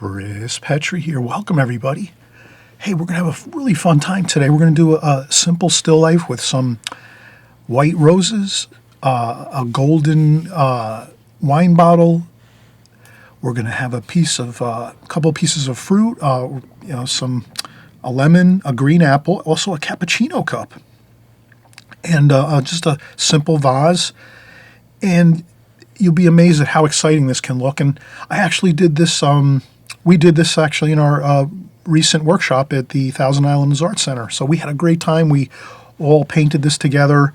Chris Petri here. Welcome, everybody. Hey, we're going to have a really fun time today. We're going to do a simple still life with some white roses, a golden wine bottle. We're going to have a couple pieces of fruit, a lemon, a green apple, also a cappuccino cup, and just a simple vase. And you'll be amazed at how exciting this can look. And I actually did this. We did this actually in our recent workshop at the Thousand Islands Art Center. So we had a great time. We all painted this together.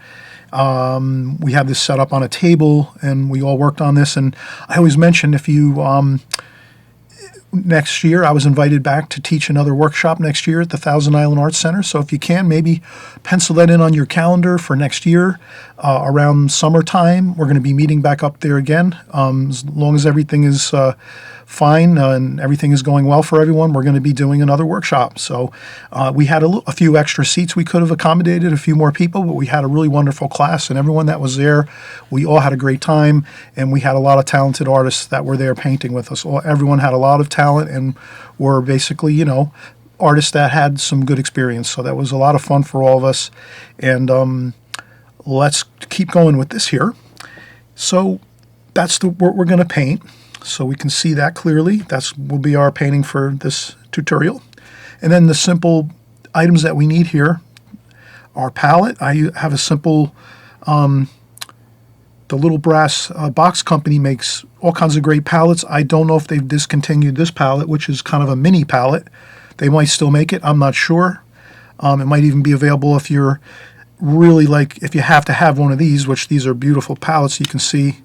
We had this set up on a table, and we all worked on this. And I always mention if you next year, I was invited back to teach another workshop next year at the Thousand Island Art Center. So if you can, maybe pencil that in on your calendar for next year. Around summertime, we're going to be meeting back up there again. As long as everything is fine and everything is going well for everyone, we're going to be doing another workshop. So we had a few extra seats. We could have accommodated a few more people, but we had a really wonderful class, and everyone that was there, we all had a great time, and we had a lot of talented artists that were there painting with us. Everyone had a lot of talent and were basically, artists that had some good experience. So that was a lot of fun for all of us. And let's keep going with this here. So that's what we're going to paint. So we can see that clearly. Will be our painting for this tutorial. And then the simple items that we need here, our palette. I have a simple, the Little Brass Box Company makes all kinds of great palettes. I don't know if they've discontinued this palette, which is kind of a mini palette. They might still make it. I'm not sure. It might even be available if you're really if you have to have one of these, which these are beautiful palettes. You can see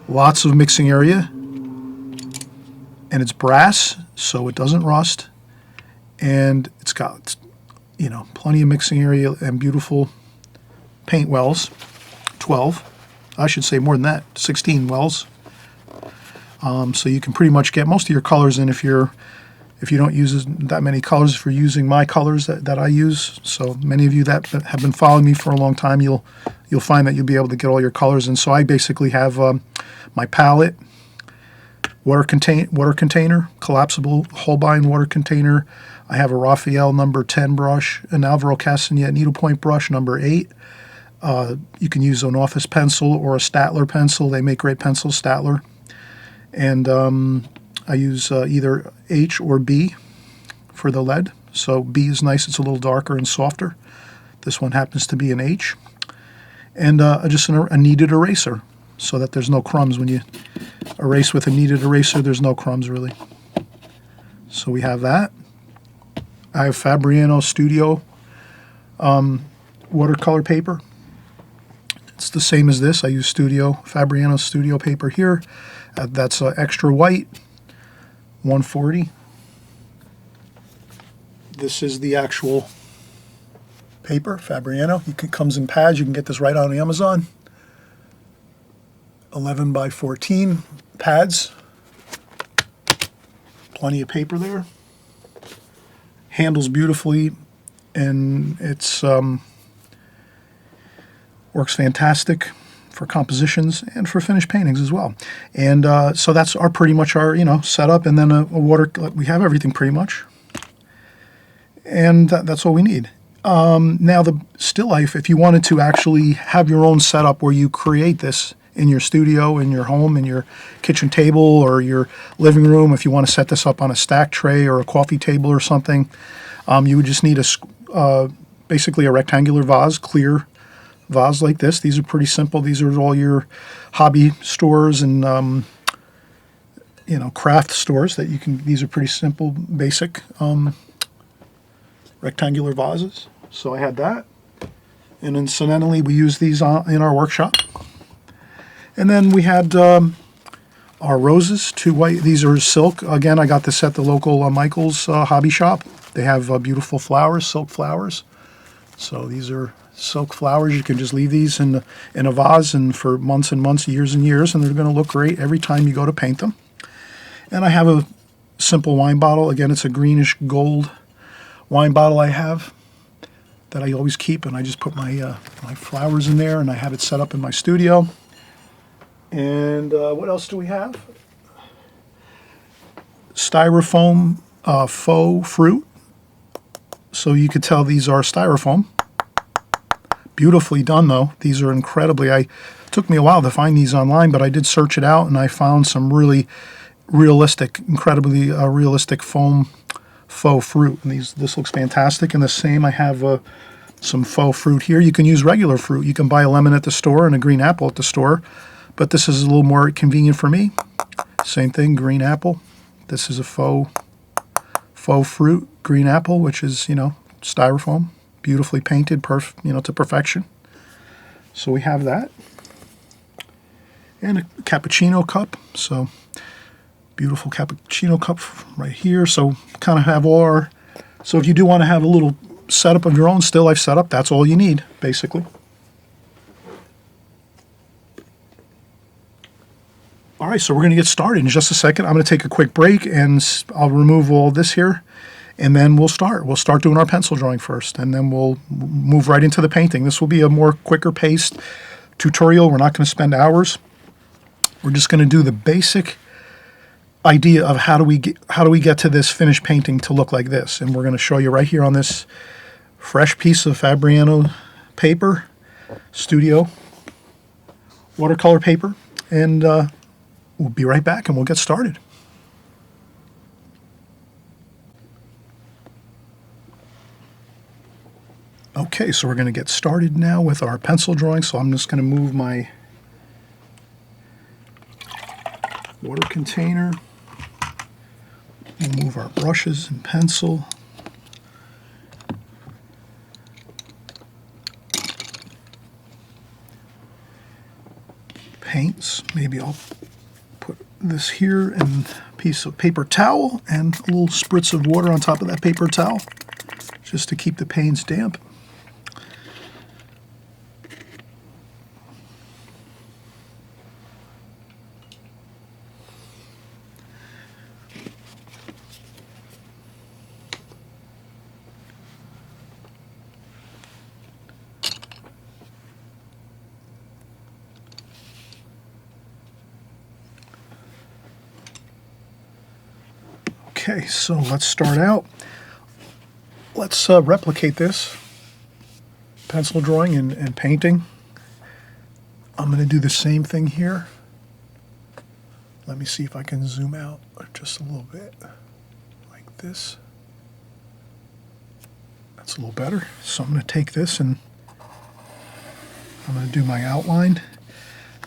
lots of mixing area. And it's brass, so it doesn't rust. And it's got, plenty of mixing area and beautiful paint wells. 12. I should say more than that, 16 wells. So you can pretty much get most of your colors in if you don't use that many colors, if you're using my colors that I use. So many of you that have been following me for a long time, you'll find that you'll be able to get all your colors in. So I basically have my palette, water container, collapsible Holbein water container. I have a Raphael number 10 brush, an Alvaro Castanet needlepoint brush number 8. You can use an office pencil or a Statler pencil. They make great pencils, Statler. And I use either H or B for the lead. So B is nice. It's a little darker and softer. This one happens to be an H. And just a kneaded eraser so that there's no crumbs. When you erase with a kneaded eraser, there's no crumbs really. So we have that. I have Fabriano Studio watercolor paper. It's the same as this. I use Fabriano Studio paper here. That's extra white, 140. This is the actual paper, Fabriano. It comes in pads. You can get this right on Amazon. 11 by 14 pads. Plenty of paper there. Handles beautifully, and it's works fantastic for compositions and for finished paintings as well. And so that's pretty much our setup, and then a water. We have everything pretty much, and that's all we need. Now the still life, if you wanted to actually have your own setup where you create this in your studio, in your home, in your kitchen table or your living room, if you want to set this up on a stack tray or a coffee table or something, you would just need basically a rectangular vase, clear vase like this. These are pretty simple. These are all your hobby stores and craft stores that you can. These are pretty simple, basic rectangular vases. So I had that, and incidentally, we use these in our workshop. And then we had our roses, 2 white. These are silk. Again, I got this at the local Michael's hobby shop. They have beautiful flowers, silk flowers. So these are silk flowers. You can just leave these in a vase and for months and months, years and years, and they're going to look great every time you go to paint them. And I have a simple wine bottle. Again, it's a greenish gold wine bottle I have that I always keep, and I just put my flowers in there, and I have it set up in my studio. And what else do we have? styrofoam faux fruit. So you could tell these are styrofoam. Beautifully done though. These are incredibly, it took me a while to find these online, but I did search it out and I found some really realistic, incredibly realistic foam faux fruit. And this looks fantastic. And the same, I have some faux fruit here. You can use regular fruit. You can buy a lemon at the store and a green apple at the store, but this is a little more convenient for me. Same thing, green apple. This is a faux fruit, green apple, which is, styrofoam, beautifully painted, to perfection. So we have that. And a cappuccino cup. So beautiful cappuccino cup right here. So kind of have so if you do want to have a little setup of your own still life setup, that's all you need, basically. All right, so we're going to get started in just a second. I'm going to take a quick break and I'll remove all this here and then we'll start. We'll start doing our pencil drawing first and then we'll move right into the painting. This will be a more quicker paced tutorial. We're not going to spend hours. We're just going to do the basic idea of how do we get to this finished painting to look like this. And we're going to show you right here on this fresh piece of Fabriano paper, Studio watercolor paper, and we'll be right back and we'll get started. Okay, so we're going to get started now with our pencil drawing. So I'm just going to move my water container. We'll move our brushes and pencil. Paints. Maybe I'll put this here and a piece of paper towel and a little spritz of water on top of that paper towel just to keep the paints damp. Okay, so let's start out. Let's replicate this pencil drawing and painting. I'm going to do the same thing here. Let me see if I can zoom out just a little bit, like this. That's a little better. So I'm going to take this and I'm going to do my outline.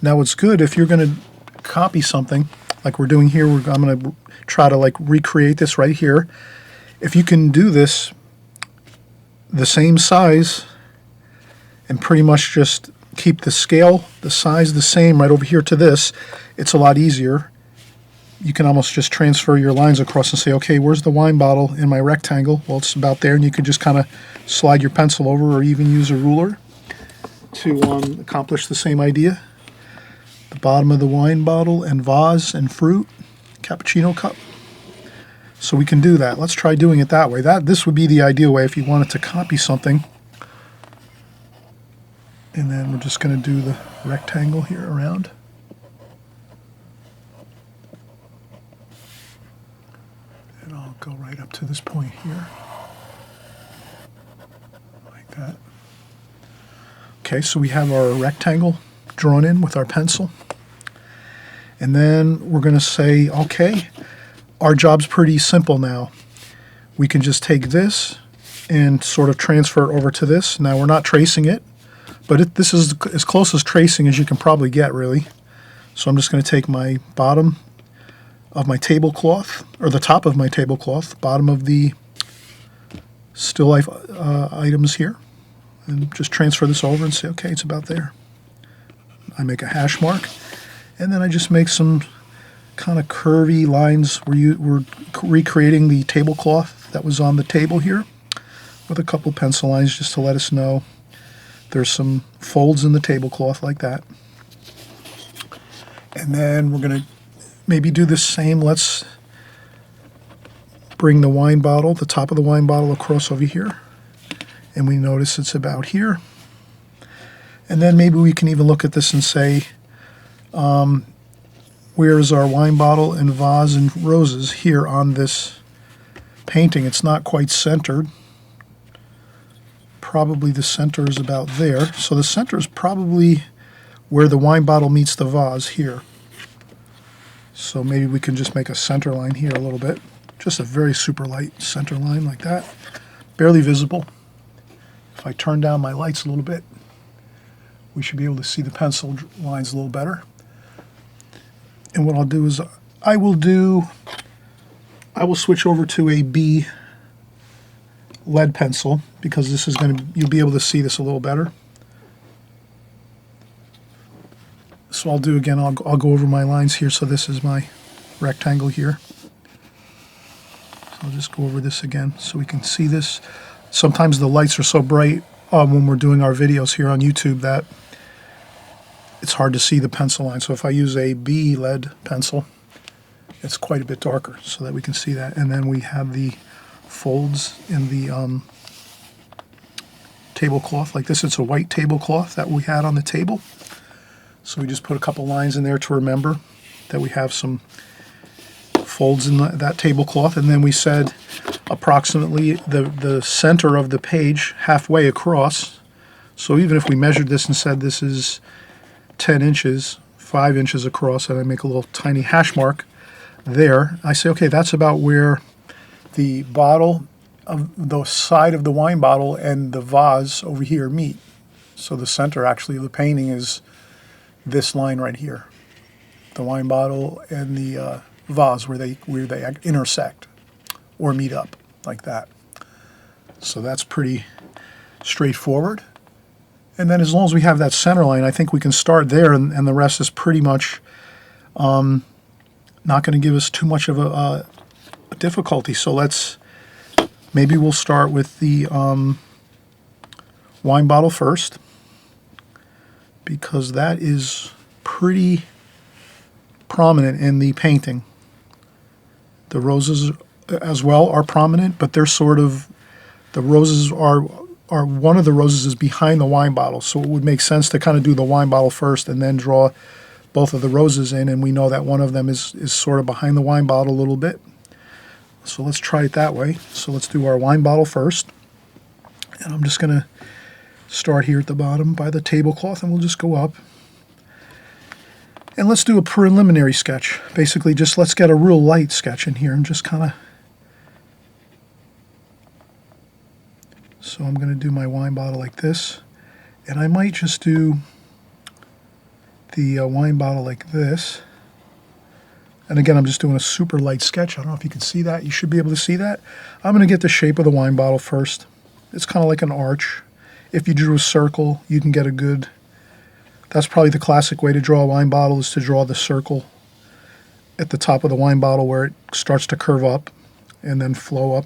Now what's good, if you're going to copy something like we're doing here, I'm going to try to recreate this right here. If you can do this the same size and pretty much just keep the scale, the size the same right over here to this, it's a lot easier. You can almost just transfer your lines across and say, okay, where's the wine bottle in my rectangle? Well, it's about there, and you can just kind of slide your pencil over or even use a ruler to accomplish the same idea. The bottom of the wine bottle and vase and fruit, cappuccino cup. So we can do that. Let's try doing it that way. This would be the ideal way if you wanted to copy something. And then we're just going to do the rectangle here around. And I'll go right up to this point here. Like that. Okay, so we have our rectangle drawn in with our pencil. And then we're going to say, okay, our job's pretty simple now. We can just take this and sort of transfer it over to this. Now we're not tracing it, but this is as close as tracing as you can probably get, really. So I'm just going to take my bottom of my tablecloth, or the top of my tablecloth, bottom of the still life items here, and just transfer this over and say, okay, it's about there. I make a hash mark, and then I just make some kind of curvy lines where we're recreating the tablecloth that was on the table here with a couple pencil lines just to let us know there's some folds in the tablecloth like that. And then we're going to maybe do the same. Let's bring the wine bottle, the top of the wine bottle, across over here, and we notice it's about here. And then maybe we can even look at this and say, where's our wine bottle and vase and roses here on this painting. It's not quite centered. Probably the center is about there. So the center is probably where the wine bottle meets the vase here. So maybe we can just make a center line here a little bit. Just a very super light center line like that. Barely visible. If I turn down my lights a little bit, we should be able to see the pencil lines a little better. And what I'll do is I will switch over to a B lead pencil because this is going to, you'll be able to see this a little better. So I'll do again, I'll go over my lines here. So this is my rectangle here. So I'll just go over this again so we can see this. Sometimes the lights are so bright when we're doing our videos here on YouTube that it's hard to see the pencil line. So if I use a B lead pencil, it's quite a bit darker so that we can see that. And then we have the folds in the tablecloth like this. It's a white tablecloth that we had on the table. So we just put a couple lines in there to remember that we have some folds in that tablecloth. And then we said approximately the center of the page halfway across. So even if we measured this and said this is 10 inches, 5 inches across, and I make a little tiny hash mark there, I say, okay, that's about where the bottle of the side of the wine bottle and the vase over here meet. So the center actually of the painting is this line right here, the wine bottle and the vase where they intersect or meet up like that. So that's pretty straightforward. And then as long as we have that center line, I think we can start there, and the rest is pretty much not going to give us too much of a difficulty. So maybe we'll start with the wine bottle first, because that is pretty prominent in the painting. The roses as well are prominent, but they're sort of, the roses are one of the roses is behind the wine bottle, so it would make sense to kind of do the wine bottle first and then draw both of the roses in, and we know that one of them is sort of behind the wine bottle a little bit. So let's try it that way. So let's do our wine bottle first, and I'm just going to start here at the bottom by the tablecloth, and we'll just go up. And let's do a preliminary sketch. Basically, just let's get a real light sketch in here and just kind of. So I'm going to do my wine bottle like this, and I might just do the wine bottle like this. And again, I'm just doing a super light sketch. I don't know if you can see that. You should be able to see that. I'm going to get the shape of the wine bottle first. It's kind of like an arch. If you drew a circle, you can get a good... That's probably the classic way to draw a wine bottle, is to draw the circle at the top of the wine bottle where it starts to curve up and then flow up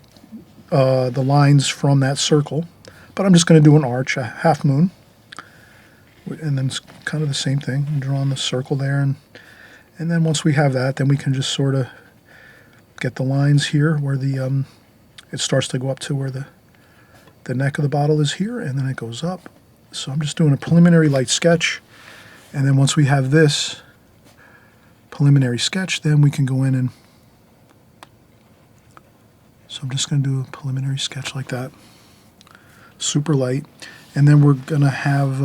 the lines from that circle. But I'm just going to do an arch, a half moon. And then it's kind of the same thing. I'm drawing the circle there. And then once we have that, then we can just sort of get the lines here where the it starts to go up to where the neck of the bottle is here, and then it goes up. So I'm just doing a preliminary light sketch, and then once we have this preliminary sketch, then we can go in and... So I'm just going to do a preliminary sketch like that, super light, and then we're going to have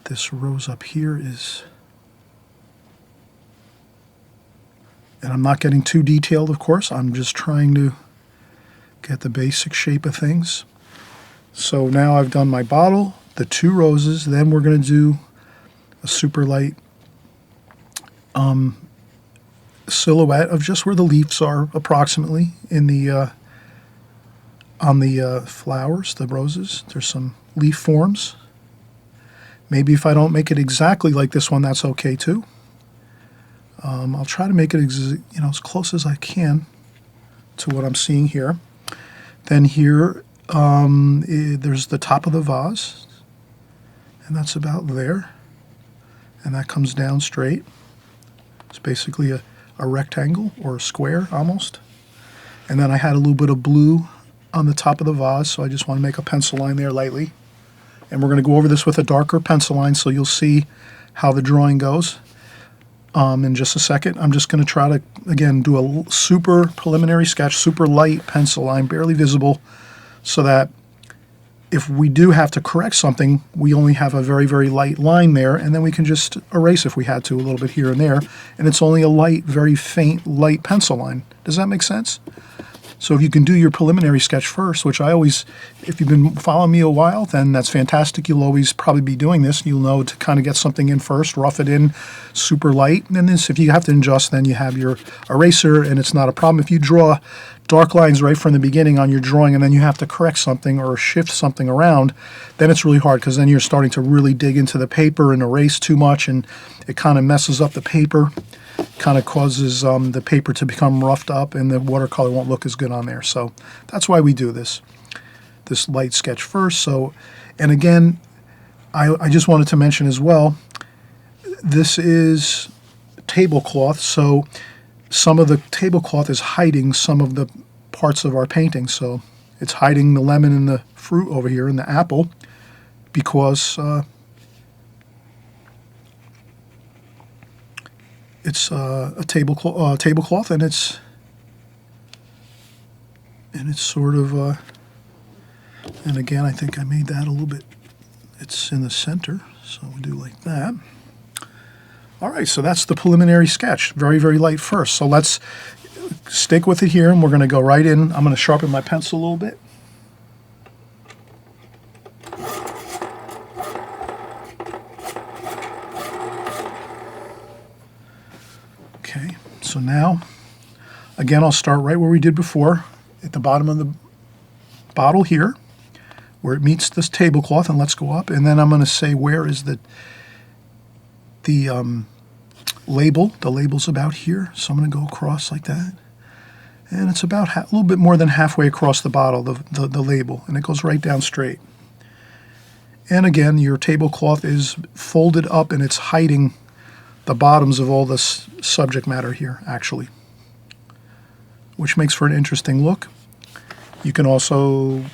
this rose up here is... And I'm not getting too detailed, of course. I'm just trying to get the basic shape of things. So now I've done my bottle, the two roses, then we're going to do a super light silhouette of just where the leaves are approximately in the on the flowers, the roses. There's some leaf forms. Maybe if I don't make it exactly like this one, that's okay too. I'll try to make it as close as I can to what I'm seeing here. Then here, there's the top of the vase, and that's about there. And that comes down straight. It's basically a rectangle or a square almost. And then I had a little bit of blue on the top of the vase, so I just want to make a pencil line there lightly And we're going to go over this with a darker pencil line so you'll see how the drawing goes in just a second. I'm just going to try to, again, do a super preliminary sketch, super light pencil line, barely visible, so that if we do have to correct something, we only have a very, very light line there, and then we can just erase if we had to a little bit here and there, and it's only a light, very faint, light pencil line. Does that make sense? So if you can do your preliminary sketch first, which I always, if you've been following me a while, then that's fantastic. You'll always probably be doing this. You'll know to kind of get something in first, rough it in super light. And then this, if you have to adjust, then you have your eraser, and it's not a problem. If you draw dark lines right from the beginning on your drawing and then you have to correct something or shift something around, then it's really hard because then you're starting to really dig into the paper and erase too much, and it kind of messes up the paper. Kind of causes the paper to become roughed up, and the watercolor won't look as good on there. So that's why we do this light sketch first. So, and again, I just wanted to mention as well, this is tablecloth, so some of the tablecloth is hiding some of the parts of our painting. So it's hiding the lemon and the fruit over here and the apple because it's a tablecloth, and it's sort of, and again, I think I made that a little bit, it's in the center, so we'll do like that. All right, so that's the preliminary sketch, very, very light first. So let's stick with it here, and we're going to go right in. I'm going to sharpen my pencil a little bit. Okay, so now, again, I'll start right where we did before, at the bottom of the bottle here, where it meets this tablecloth, and let's go up, and then I'm going to say where is the label. The label's about here, so I'm going to go across like that, and it's about a little bit more than halfway across the bottle, the label, and it goes right down straight. And again, your tablecloth is folded up, and it's hiding the bottoms of all this subject matter here, actually, which makes for an interesting look. You can also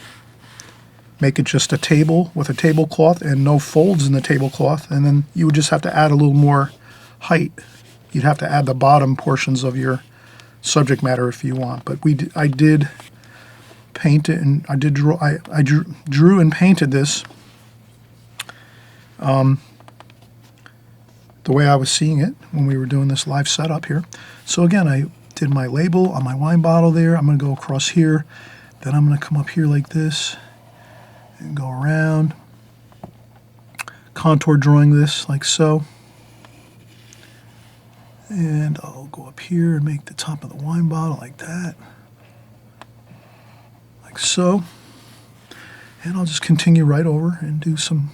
make it just a table with a tablecloth and no folds in the tablecloth, and then you would just have to add a little more height. You'd have to add the bottom portions of your subject matter if you want. But I did paint it, and I drew and painted this the way I was seeing it when we were doing this live setup here. So again, I did my label on my wine bottle there. I'm going to go across here. Then I'm going to come up here like this and go around, contour drawing this like so. And I'll go up here and make the top of the wine bottle like that, like so. And I'll just continue right over and do some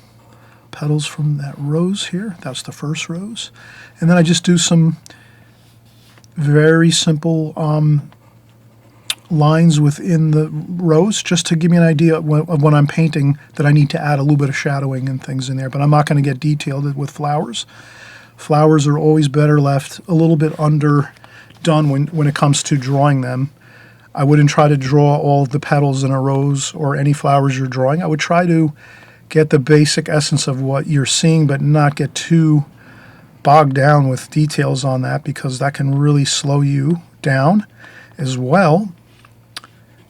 petals from that rose here. That's the first rose. And then I just do some very simple lines within the rose, just to give me an idea of when I'm painting that I need to add a little bit of shadowing and things in there. But I'm not going to get detailed with flowers. Flowers are always better left a little bit underdone when it comes to drawing them. I wouldn't try to draw all of the petals in a rose or any flowers you're drawing. I would try to get the basic essence of what you're seeing, but not get too bogged down with details on that, because that can really slow you down as well.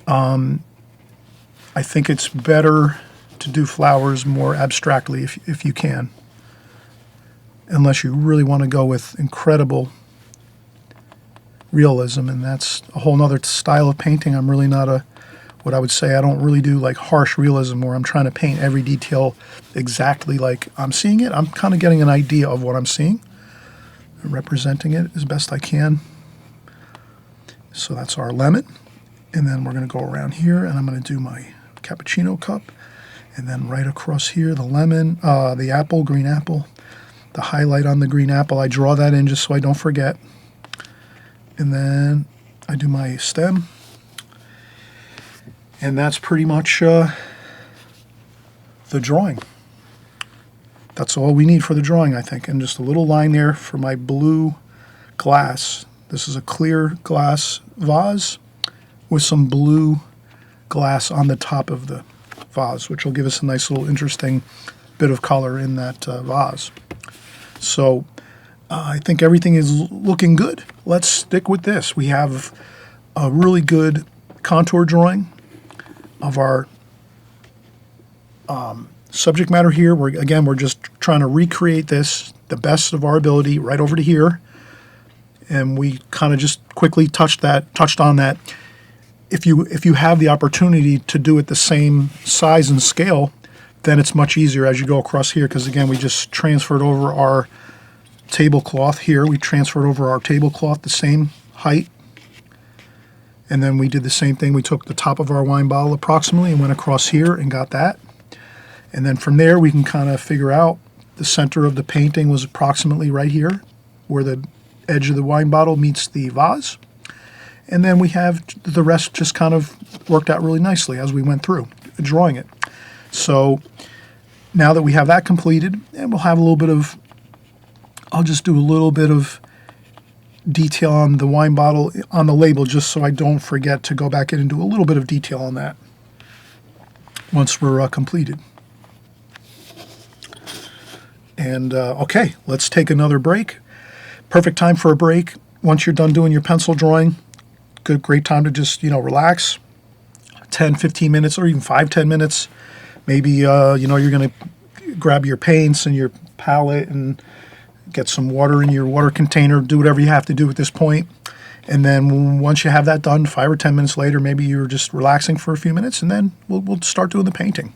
I think it's better to do flowers more abstractly if you can, unless you really want to go with incredible realism, and that's a whole nother style of painting. I'm really not what I would say, I don't really do like harsh realism where I'm trying to paint every detail exactly like I'm seeing it. I'm kind of getting an idea of what I'm seeing and representing it as best I can. So that's our lemon. And then we're going to go around here, and I'm going to do my cappuccino cup. And then right across here, the lemon, the apple, green apple, the highlight on the green apple. I draw that in just so I don't forget. And then I do my stem. And that's pretty much the drawing. That's all we need for the drawing, I think. And just a little line there for my blue glass. This is a clear glass vase with some blue glass on the top of the vase, which will give us a nice little interesting bit of color in that vase. So I think everything is looking good. Let's stick with this. We have a really good contour drawing of our subject matter here. We're just trying to recreate this the best of our ability right over to here. And we kind of just quickly touched on that. If you have the opportunity to do it the same size and scale, then it's much easier as you go across here, because again, we just transferred over our tablecloth here. We transferred over our tablecloth the same height. And then we did the same thing. We took the top of our wine bottle approximately and went across here and got that. And then from there, we can kind of figure out the center of the painting was approximately right here, where the edge of the wine bottle meets the vase. And then we have the rest just kind of worked out really nicely as we went through drawing it. So now that we have that completed, and we'll have a little bit of, I'll just do a little bit of detail on the wine bottle on the label, just so I don't forget to go back in and do a little bit of detail on that once we're completed. And okay, let's take another break. Perfect time for a break. Once you're done doing your pencil drawing, great time to just, relax. 10, 15 minutes, or even 5-10 minutes. Maybe, you're going to grab your paints and your palette and get some water in your water container, do whatever you have to do at this point. And then once you have that done, 5 or 10 minutes later, maybe you're just relaxing for a few minutes, and then we'll start doing the painting.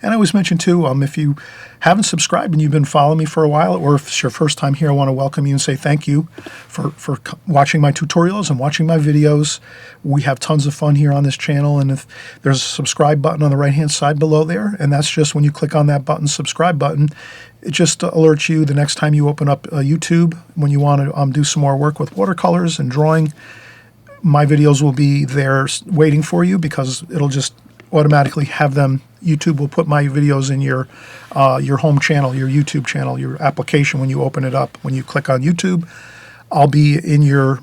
And I always mention too, if you haven't subscribed and you've been following me for a while, or if it's your first time here, I want to welcome you and say thank you for watching my tutorials and watching my videos. We have tons of fun here on this channel, and if there's a subscribe button on the right hand side below there, and that's just when you click on that button, subscribe button, it just alerts you the next time you open up YouTube when you want to do some more work with watercolors and drawing. My videos will be there waiting for you, because it'll just automatically have them. YouTube will put my videos in your home channel, your YouTube channel, your application when you open it up. When you click on YouTube, I'll be in your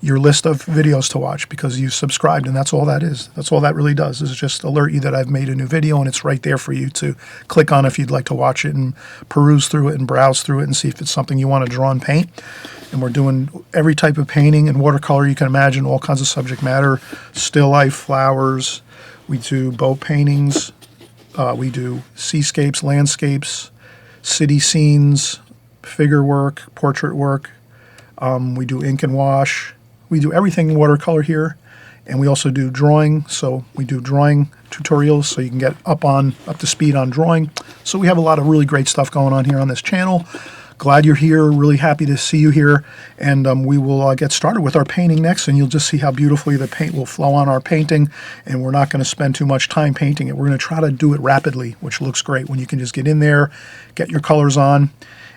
list of videos to watch because you subscribed, and that's all that is. That's all that really does, is just alert you that I've made a new video, and it's right there for you to click on if you'd like to watch it and peruse through it and browse through it and see if it's something you want to draw and paint. And we're doing every type of painting and watercolor you can imagine, all kinds of subject matter, still life, flowers. We do boat paintings. We do seascapes, landscapes, city scenes, figure work, portrait work. We do ink and wash. We do everything in watercolor here. And we also do drawing. So we do drawing tutorials so you can get up to speed on drawing. So we have a lot of really great stuff going on here on this channel. Glad you're here. Really happy to see you here. And we will get started with our painting next, and you'll just see how beautifully the paint will flow on our painting. And we're not going to spend too much time painting it. We're going to try to do it rapidly, which looks great when you can just get in there, get your colors on,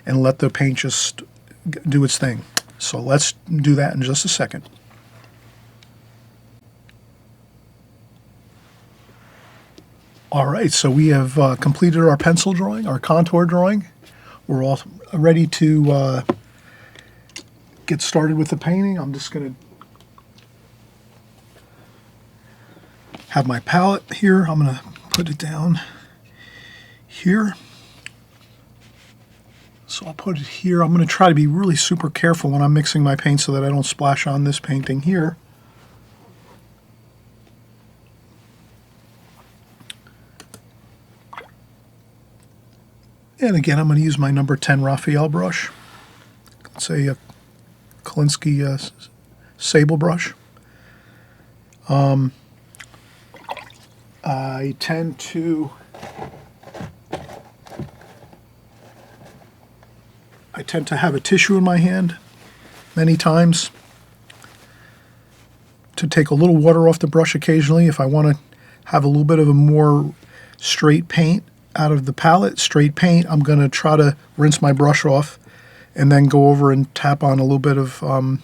and let the paint just do its thing. So let's do that in just a second. All right, so we have completed our pencil drawing, our contour drawing. We're all ready to get started with the painting. I'm just going to have my palette here. I'm going to put it down here. So I'll put it here. I'm going to try to be really super careful when I'm mixing my paint so that I don't splash on this painting here. And again, I'm going to use my number 10 Raphael brush. It's a Kolinsky sable brush. I tend to have a tissue in my hand many times to take a little water off the brush occasionally if I want to have a little bit of a more straight paint. Out of the palette, straight paint, I'm going to try to rinse my brush off and then go over and tap on a little bit on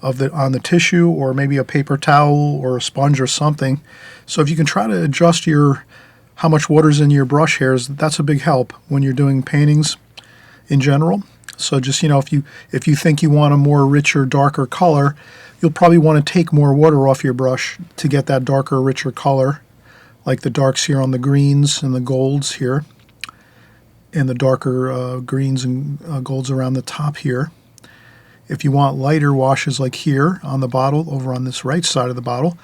the tissue, or maybe a paper towel or a sponge or something. So if you can try to adjust how much water's in your brush hairs, that's a big help when you're doing paintings in general. So just, if you think you want a more richer, darker color, you'll probably want to take more water off your brush to get that darker, richer color. like the darks here on the greens and the golds here, and the darker greens and golds around the top here. If you want lighter washes like here on the bottle, over on this right side of the bottle,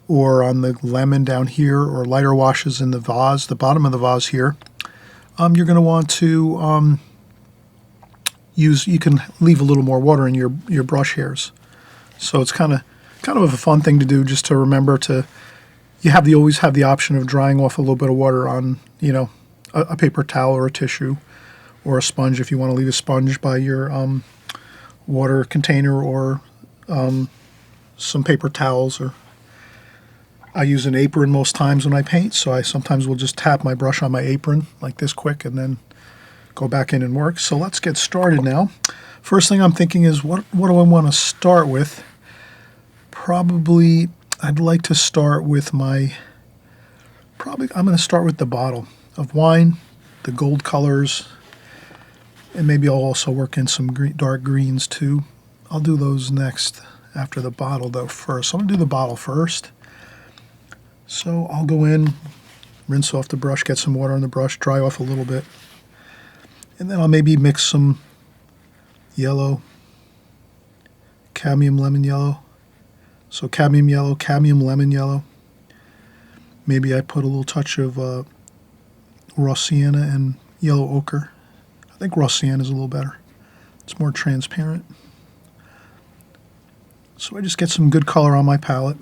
or on the lemon down here, or lighter washes in the vase, the bottom of the vase here, you're going to want to you can leave a little more water in your brush hairs. So it's kind of a fun thing to do, just to remember to, always have the option of drying off a little bit of water on, a paper towel or a tissue or a sponge, if you want to leave a sponge by your water container, or some paper towels. Or I use an apron most times when I paint, so I sometimes will just tap my brush on my apron like this quick and then go back in and work. So let's get started now. First thing I'm thinking is, what do I want to start with? Probably I'd like to start with I'm going to start with the bottle of wine, the gold colors, and maybe I'll also work in some dark greens too. I'll do those next after the bottle though first. So I'm going to do the bottle first. So I'll go in, rinse off the brush, get some water on the brush, dry off a little bit, and then I'll maybe mix some yellow, cadmium lemon yellow. So cadmium yellow, cadmium lemon yellow. Maybe I put a little touch of raw sienna and yellow ochre. I think raw sienna is a little better. It's more transparent. So I just get some good color on my palette.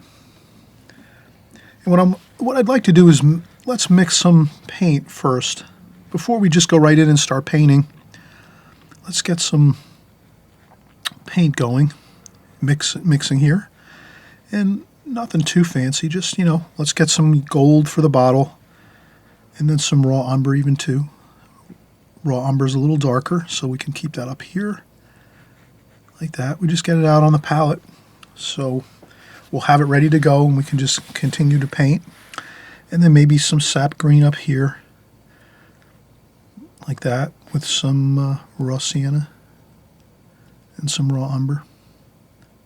And what I'd like to do is, let's mix some paint first. Before we just go right in and start painting, let's get some paint going, mixing here. And nothing too fancy, just, let's get some gold for the bottle, and then some raw umber even too. Raw umber is a little darker, so we can keep that up here, like that. We just get it out on the palette, so we'll have it ready to go, and we can just continue to paint. And then maybe some sap green up here, like that, with some raw sienna and some raw umber.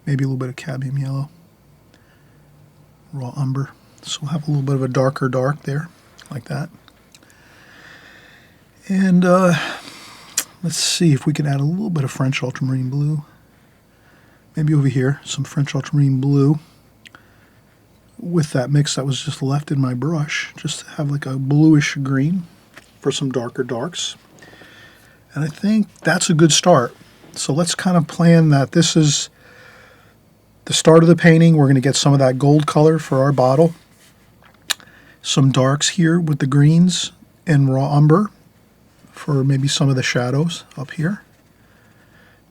Maybe a little bit of cadmium yellow. Raw umber. So we'll have a little bit of a darker dark there, like that. And let's see if we can add a little bit of French ultramarine blue. Maybe over here, some French ultramarine blue with that mix that was just left in my brush, just to have like a bluish green for some darker darks. And I think that's a good start. So let's kind of plan that this is the start of the painting. We're going to get some of that gold color for our bottle, some darks here with the greens, and raw umber for maybe some of the shadows up here,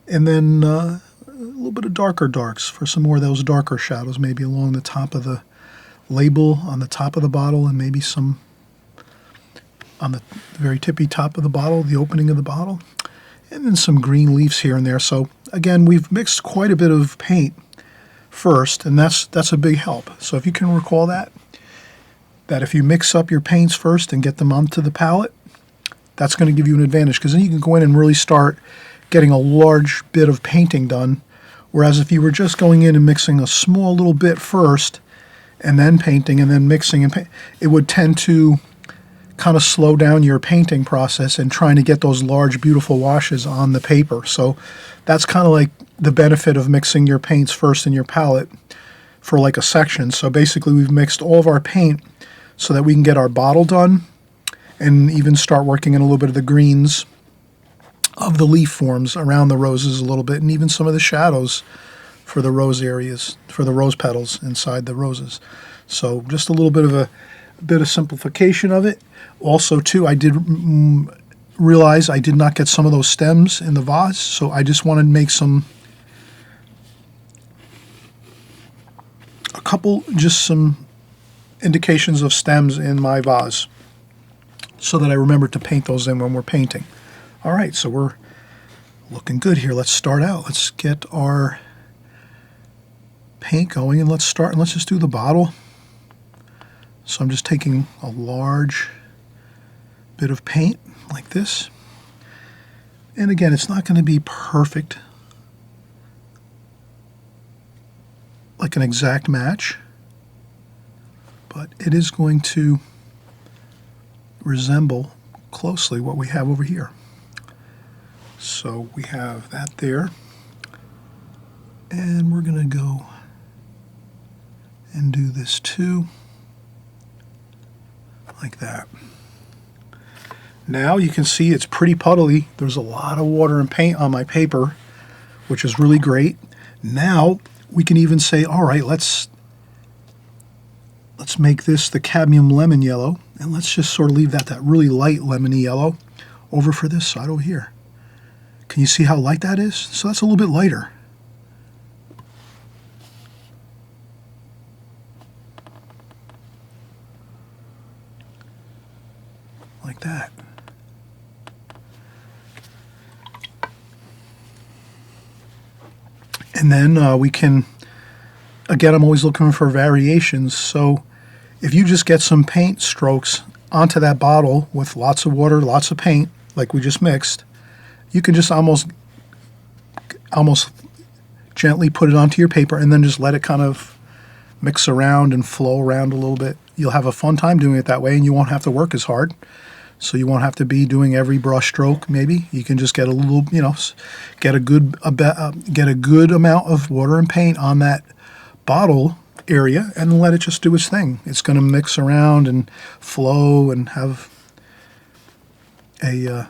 and then a little bit of darker darks for some more of those darker shadows, maybe along the top of the label on the top of the bottle, and maybe some on the very tippy top of the bottle, the opening of the bottle, and then some green leaves here and there. So again, we've mixed quite a bit of paint first, and that's a big help. So if you can recall that if you mix up your paints first and get them onto the palette, that's going to give you an advantage, because then you can go in and really start getting a large bit of painting done. Whereas if you were just going in and mixing a small little bit first and then painting and then mixing, it would tend to kind of slow down your painting process and trying to get those large, beautiful washes on the paper. So that's kind of like the benefit of mixing your paints first in your palette for like a section. So basically we've mixed all of our paint so that we can get our bottle done, and even start working in a little bit of the greens of the leaf forms around the roses a little bit, and even some of the shadows for the rose areas, for the rose petals inside the roses. So just a little bit of simplification of it. Also too, I did realize I did not get some of those stems in the vase, so I just wanted to make some indications of stems in my vase, so that I remember to paint those in when we're painting. All right, so we're looking good here. Let's start out. Let's get our paint going, and let's just do the bottle. So I'm just taking a large bit of paint like this. And again, it's not going to be perfect, like an exact match, but it is going to resemble closely what we have over here. So we have that there, and we're going to go and do this too, like that. Now you can see it's pretty puddly. There's a lot of water and paint on my paper, which is really great. Now we can even say, all right, let's make this the cadmium lemon yellow, and let's just sort of leave that really light lemony yellow over for this side over here. Can you see how light that is? So that's a little bit lighter. Like that. And then we can, again, I'm always looking for variations. So if you just get some paint strokes onto that bottle with lots of water, lots of paint, like we just mixed, you can just almost gently put it onto your paper and then just let it kind of mix around and flow around a little bit. You'll have a fun time doing it that way, and you won't have to work as hard. So you won't have to be doing every brush stroke. Maybe you can just get a little, get a good amount of water and paint on that bottle area, and let it just do its thing. It's going to mix around and flow and have a.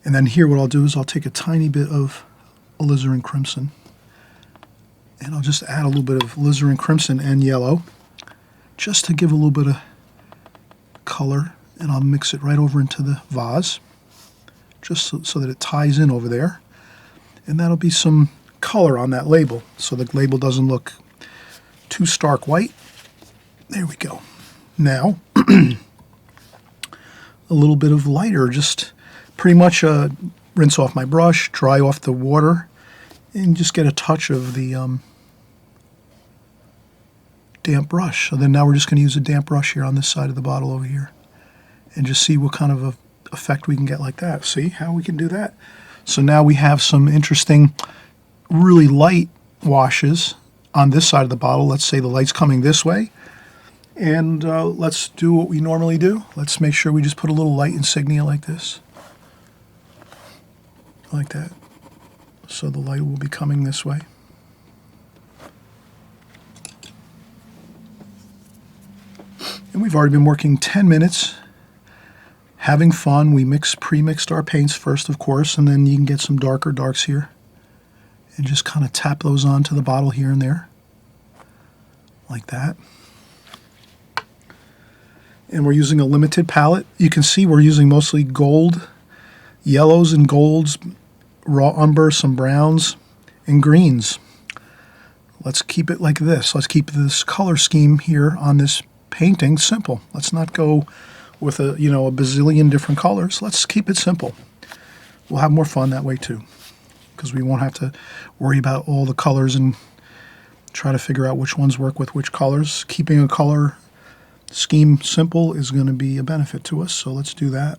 And then here, what I'll do is I'll take a tiny bit of alizarin crimson, and I'll just add a little bit of alizarin crimson and yellow, just to give a little bit of color. And I'll mix it right over into the vase, just so that it ties in over there. And that'll be some color on that label, so the label doesn't look too stark white. There we go. Now, a little bit of lighter, just pretty much rinse off my brush, dry off the water, and just get a touch of the damp brush. So then now we're just going to use a damp brush here on this side of the bottle over here, and just see what kind of a effect we can get like that. See how we can do that? So now we have some interesting, really light washes on this side of the bottle. Let's say the light's coming this way. And let's do what we normally do. Let's make sure we just put a little light insignia like this. Like that. So the light will be coming this way. And we've already been working 10 minutes. Having fun. We pre-mixed our paints first, of course, and then you can get some darker darks here and just kind of tap those onto the bottle here and there, like that. And we're using a limited palette. You can see we're using mostly gold, yellows and golds, raw umber, some browns, and greens. Let's keep it like this. Let's keep this color scheme here on this painting simple. Let's not go with a bazillion different colors. Let's keep it simple. We'll have more fun that way too, because we won't have to worry about all the colors and try to figure out which ones work with which colors. Keeping a color scheme simple is going to be a benefit to us, so let's do that.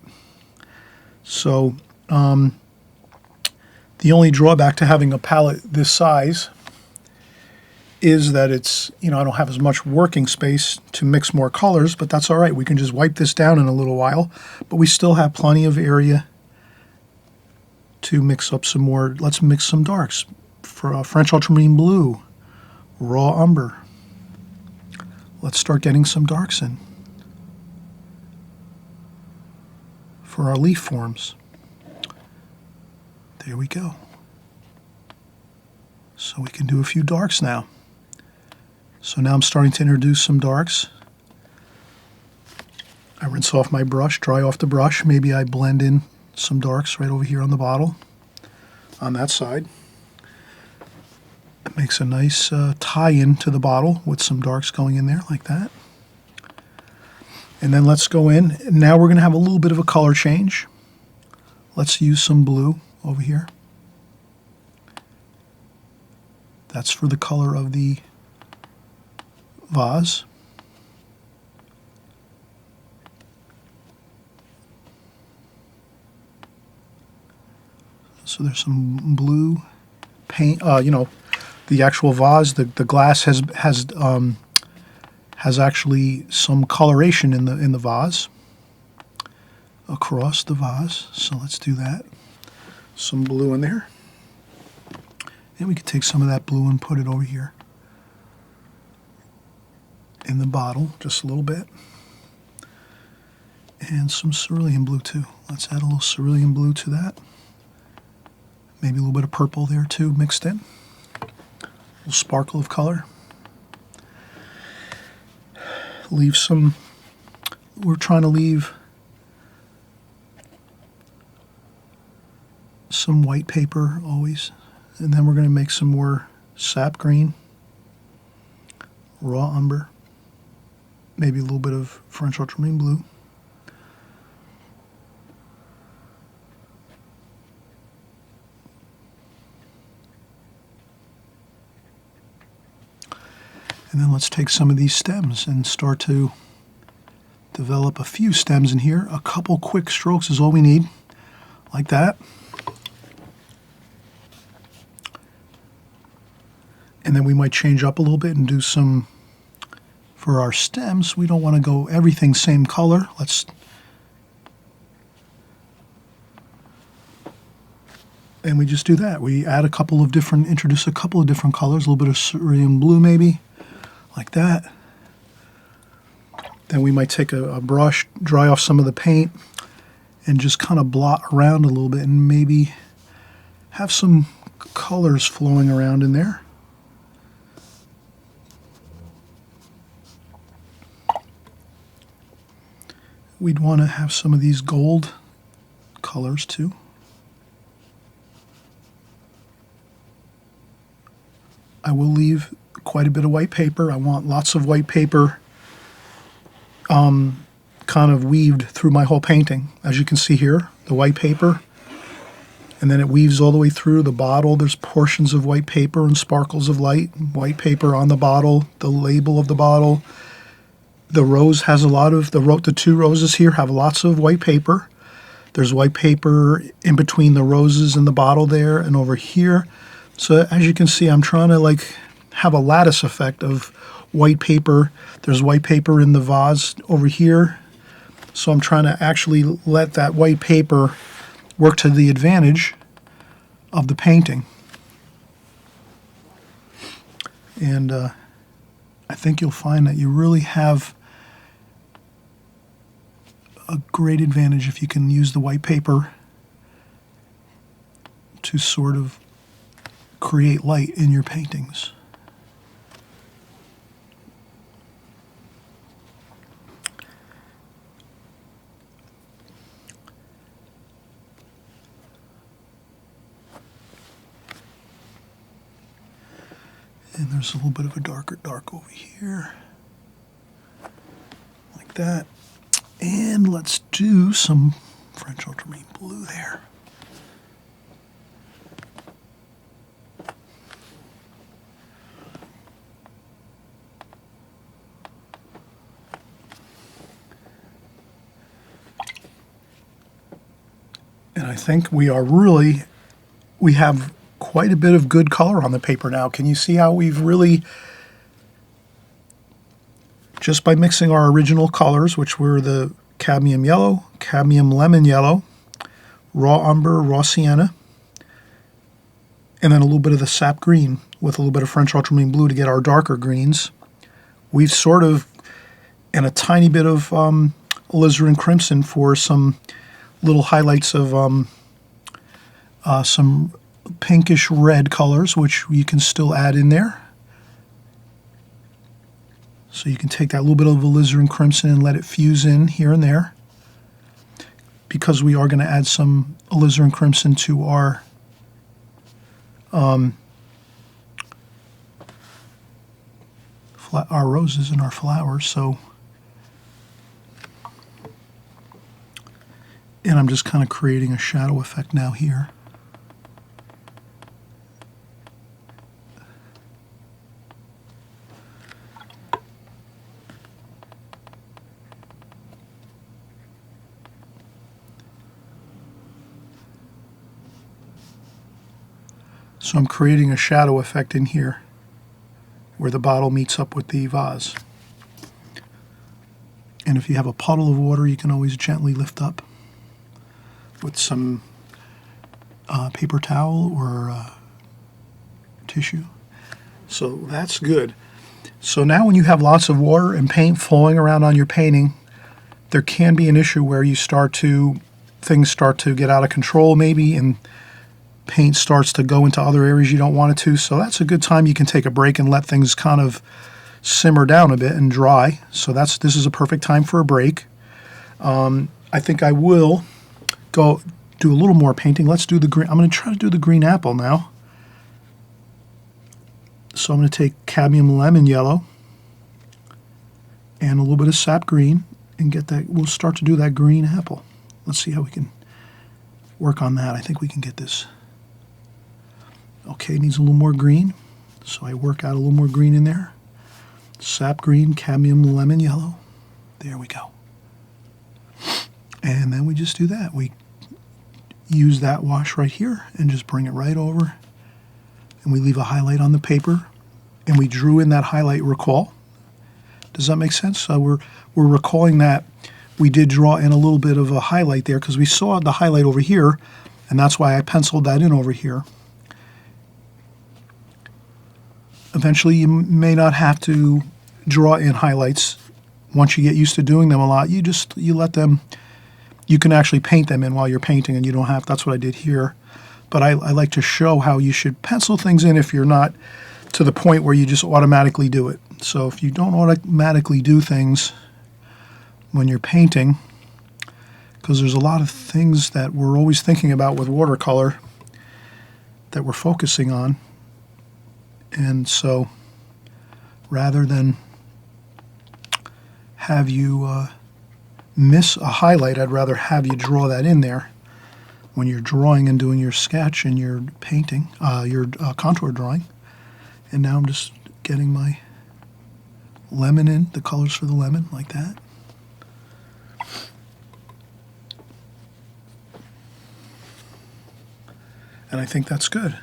So the only drawback to having a palette this size is that it's, I don't have as much working space to mix more colors, but that's all right. We can just wipe this down in a little while, but we still have plenty of area to mix up some more. Let's mix some darks. For French ultramarine blue, raw umber. Let's start getting some darks in for our leaf forms. There we go. So we can do a few darks now. So now I'm starting to introduce some darks. I rinse off my brush, dry off the brush. Maybe I blend in some darks right over here on the bottle, on that side. It makes a nice tie-in to the bottle with some darks going in there like that. And then let's go in. Now we're going to have a little bit of a color change. Let's use some blue over here. That's for the color of the vase. So there's some blue paint. The actual vase, the glass has has actually some coloration in the vase, across the vase. So let's do that. Some blue in there. And we could take some of that blue and put it over here in the bottle, just a little bit. And some cerulean blue too. Let's add a little cerulean blue to that. Maybe a little bit of purple there too mixed in. A little sparkle of color. Leave some, we're trying to leave some white paper always. And then we're going to make some more sap green, raw umber, maybe a little bit of French ultramarine blue. And then let's take some of these stems and start to develop a few stems in here. A couple quick strokes is all we need, like that. And then we might change up a little bit and do some, for our stems, we don't want to go everything same color. And we just do that. We add introduce a couple of different colors, a little bit of cerulean blue maybe, like that. Then we might take a brush, dry off some of the paint, and just kind of blot around a little bit and maybe have some colors flowing around in there. We'd want to have some of these gold colors too. I will leave quite a bit of white paper. I want lots of white paper kind of weaved through my whole painting. As you can see here, the white paper, and then it weaves all the way through the bottle. There's portions of white paper and sparkles of light, white paper on the bottle, the label of the bottle. The rose has a lot of, the two roses here have lots of white paper. There's white paper in between the roses and the bottle there and over here. So as you can see, I'm trying to like have a lattice effect of white paper. There's white paper in the vase over here. So I'm trying to actually let that white paper work to the advantage of the painting. And I think you'll find that you really have a great advantage if you can use the white paper to sort of create light in your paintings. And there's a little bit of a dark over here, like that. And let's do some French ultramarine blue there. And I think we have quite a bit of good color on the paper now. Can you see how we've really, just by mixing our original colors, which were the cadmium yellow, cadmium lemon yellow, raw umber, raw sienna, and then a little bit of the sap green with a little bit of French ultramarine blue to get our darker greens, we've sort of, and a tiny bit of alizarin crimson for some little highlights of some pinkish red colors, which you can still add in there. So you can take that little bit of alizarin crimson and let it fuse in here and there. Because we are going to add some alizarin crimson to our roses and our flowers. So, and I'm just kind of creating a shadow effect now here. So I'm creating a shadow effect in here where the bottle meets up with the vase. And if you have a puddle of water, you can always gently lift up with some paper towel or tissue. So that's good. So now when you have lots of water and paint flowing around on your painting, there can be an issue where things start to get out of control maybe, and paint starts to go into other areas you don't want it to. So that's a good time you can take a break and let things kind of simmer down a bit and dry. So this is a perfect time for a break. I think I will go do a little more painting. Let's do the green. I'm going to try to do the green apple now. So I'm going to take cadmium lemon yellow and a little bit of sap green and get that. We'll start to do that green apple. Let's see how we can work on that. I think we can get this. Okay, it needs a little more green. So I work out a little more green in there. Sap green, cadmium lemon yellow. There we go. And then we just do that. We use that wash right here and just bring it right over. And we leave a highlight on the paper. And we drew in that highlight recall. Does that make sense? So we're recalling that we did draw in a little bit of a highlight there because we saw the highlight over here, and that's why I penciled that in over here. Eventually, you may not have to draw in highlights. Once you get used to doing them a lot, you let them, you can actually paint them in while you're painting, and you don't have, that's what I did here. But I like to show how you should pencil things in if you're not to the point where you just automatically do it. So if you don't automatically do things when you're painting, because there's a lot of things that we're always thinking about with watercolor that we're focusing on. And so rather than have you miss a highlight, I'd rather have you draw that in there when you're drawing and doing your sketch and your painting, your contour drawing. And now I'm just getting my lemon in, the colors for the lemon, like that. And I think that's good.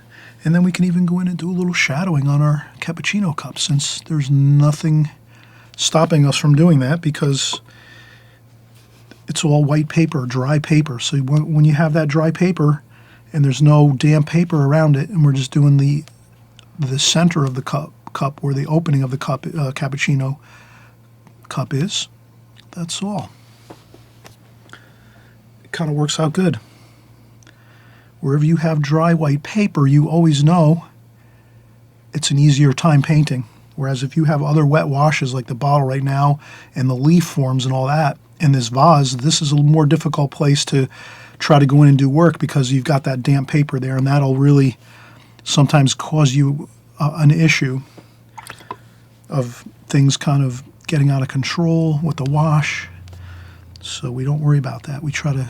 And then we can even go in and do a little shadowing on our cappuccino cup, since there's nothing stopping us from doing that because it's all white paper, dry paper. So when you have that dry paper and there's no damp paper around it, and we're just doing the center of the cup where the opening of the cup, cappuccino cup is, that's all. It kind of works out good. Wherever you have dry white paper, you always know it's an easier time painting. Whereas if you have other wet washes like the bottle right now and the leaf forms and all that in this vase, this is a more difficult place to try to go in and do work because you've got that damp paper there, and that'll really sometimes cause you an issue of things kind of getting out of control with the wash. So we don't worry about that. We try to,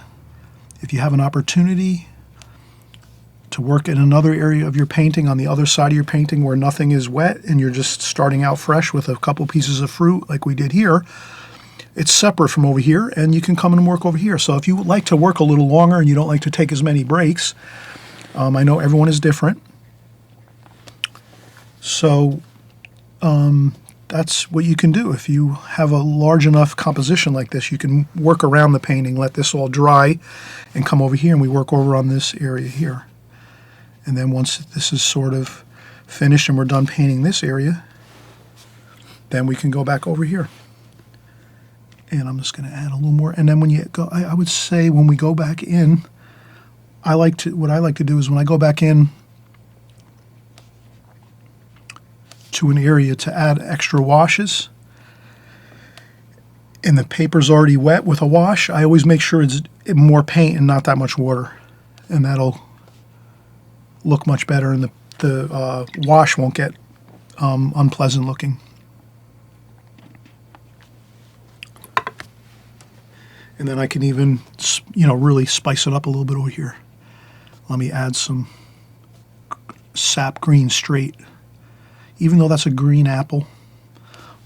if you have an opportunity to work in another area of your painting, on the other side of your painting where nothing is wet and you're just starting out fresh with a couple pieces of fruit like we did here, it's separate from over here, and you can come and work over here. So if you like to work a little longer and you don't like to take as many breaks, I know everyone is different. So that's what you can do. If you have a large enough composition like this, you can work around the painting, let this all dry, and come over here, and we work over on this area here. And then once this is sort of finished and we're done painting this area, then we can go back over here. And I'm just going to add a little more. And then when you go, I would say when we go back in, what I like to do is when I go back in to an area to add extra washes, and the paper's already wet with a wash, I always make sure it's more paint and not that much water. And that'll look much better, and the wash won't get unpleasant looking. And then I can even, really spice it up a little bit over here. Let me add some sap green straight. Even though that's a green apple,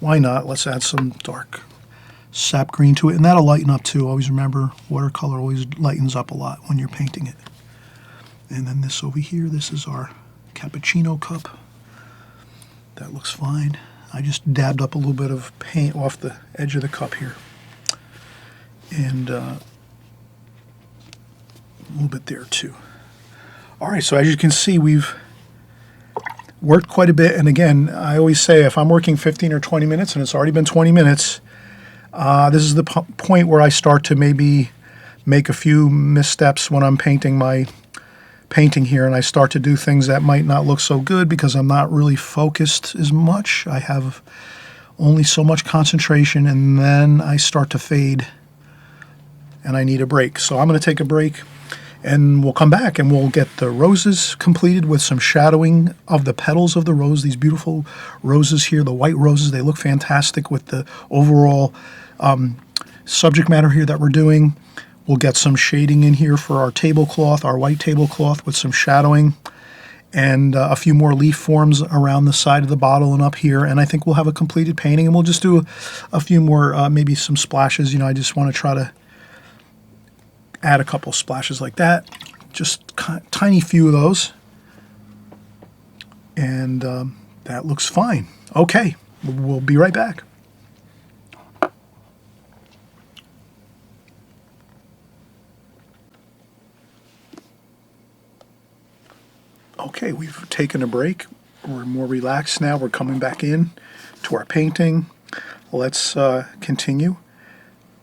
why not? Let's add some dark sap green to it, and that'll lighten up too. Always remember, watercolor always lightens up a lot when you're painting it. And then this over here, this is our cappuccino cup. That looks fine. I just dabbed up a little bit of paint off the edge of the cup here. and a little bit there too. All right, so as you can see, we've worked quite a bit. And again, I always say if I'm working 15 or 20 minutes and it's already been 20 minutes, this is the point where I start to maybe make a few missteps when I'm painting my painting here, and I start to do things that might not look so good because I'm not really focused as much. I have only so much concentration, and then I start to fade and I need a break. So I'm going to take a break, and we'll come back and we'll get the roses completed with some shadowing of the petals of the rose. These beautiful roses here, the white roses, they look fantastic with the overall subject matter here that we're doing. We'll get some shading in here for our tablecloth, our white tablecloth, with some shadowing, and a few more leaf forms around the side of the bottle and up here. And I think we'll have a completed painting, and we'll just do a few more, maybe some splashes. You know, I just want to try to add a couple splashes like that, just tiny few of those, and that looks fine. Okay, we'll be right back. Okay, we've taken a break. We're more relaxed now. We're coming back in to our painting. Let's continue.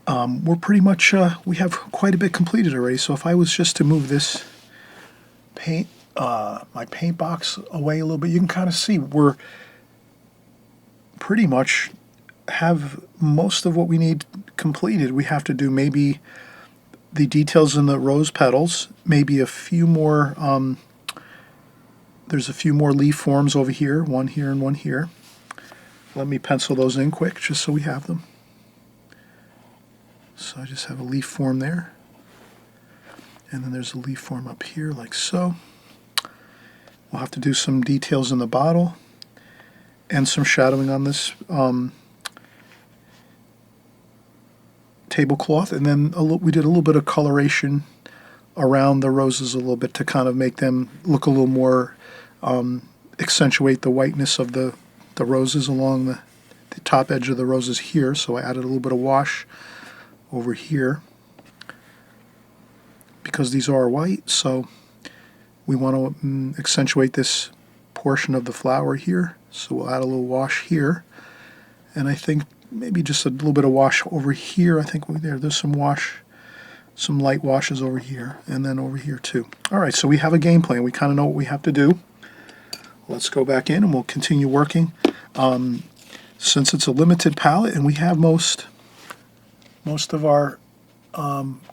We're pretty much, we have quite a bit completed already. So if I was just to move this paint, my paint box away a little bit, you can kind of see we're pretty much have most of what we need completed. We have to do maybe the details in the rose petals, maybe a few more, there's a few more leaf forms over here, one here and one here. Let me pencil those in quick just so we have them. So I just have a leaf form there, and then there's a leaf form up here like so. We'll have to do some details in the bottle and some shadowing on this tablecloth, and then we did a little bit of coloration around the roses a little bit to kind of make them look a little more, accentuate the whiteness of the roses along the top edge of the roses here. So I added a little bit of wash over here because these are white, so we want to accentuate this portion of the flower here, so we'll add a little wash here, and I think maybe just a little bit of wash over here. I think there's some wash, some light washes over here, and then over here too. Alright, so we have a game plan. We kind of know what we have to do. Let's go back in and we'll continue working. Since it's a limited palette and we have most of our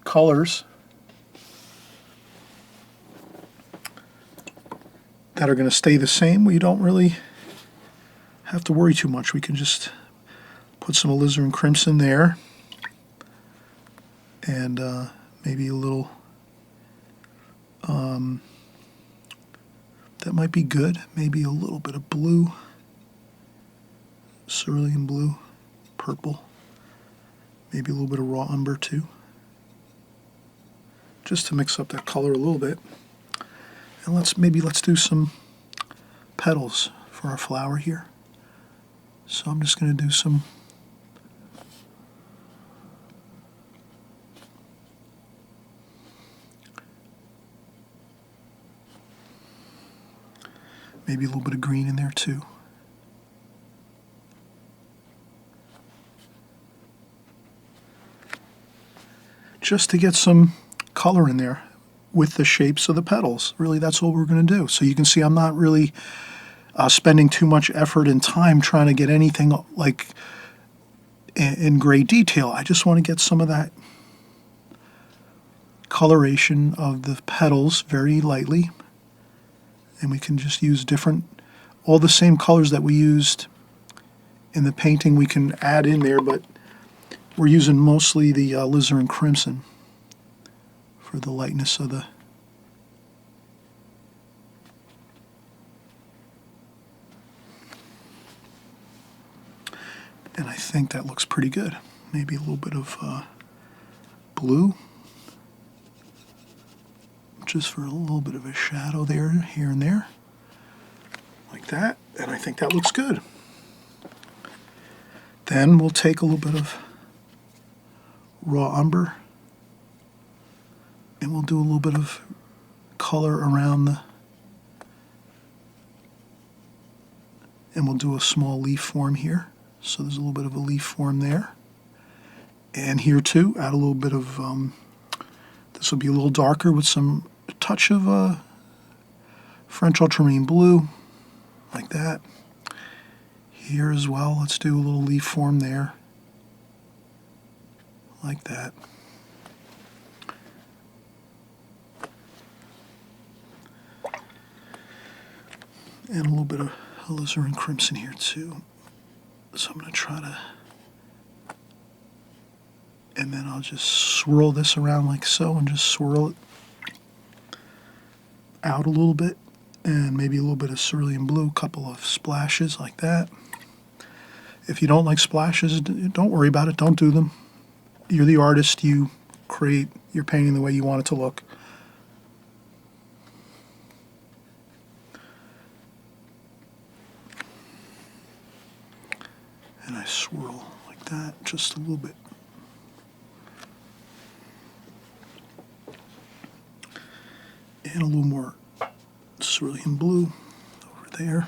colors that are going to stay the same, we don't really have to worry too much. We can just put some alizarin crimson there, and maybe a little, that might be good, maybe a little bit of blue, cerulean blue, purple, maybe a little bit of raw umber too, just to mix up that color a little bit. And let's do some petals for our flower here. So I'm just going to do some maybe a little bit of green in there too. Just to get some color in there with the shapes of the petals. Really, that's all we're going to do. So you can see I'm not really spending too much effort and time trying to get anything like in great detail. I just want to get some of that coloration of the petals very lightly. And we can just use all the same colors that we used in the painting we can add in there, but we're using mostly the alizarin crimson for the lightness of the and I think that looks pretty good. Maybe a little bit of blue, just for a little bit of a shadow there, here and there, like that, and I think that looks good. Then we'll take a little bit of raw umber, and we'll do a little bit of color around the, and we'll do a small leaf form here. So there's a little bit of a leaf form there. And here too, add a little bit of, this will be a little darker with some touch of French ultramarine blue, like that. Here as well, let's do a little leaf form there, like that. And a little bit of alizarin crimson here too. So I'm going to try to, and then I'll just swirl this around like so and just swirl it out a little bit, and maybe a little bit of cerulean blue, a couple of splashes like that. If you don't like splashes, don't worry about it, don't do them. You're the artist, you create your painting the way you want it to look. And I swirl like that, just a little bit. And a little more cerulean blue over there.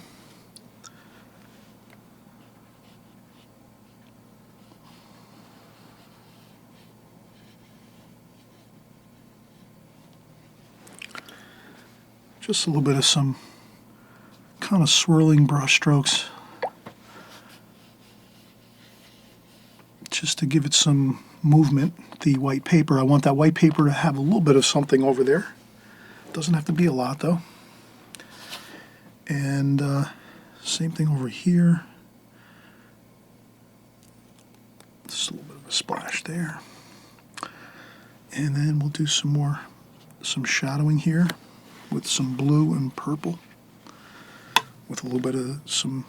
Just a little bit of some kind of swirling brush strokes, just to give it some movement. The white paper, I want that white paper to have a little bit of something over there. Doesn't have to be a lot though. And same thing over here. Just a little bit of a splash there. And then we'll do some shadowing here with some blue and purple, with a little bit of some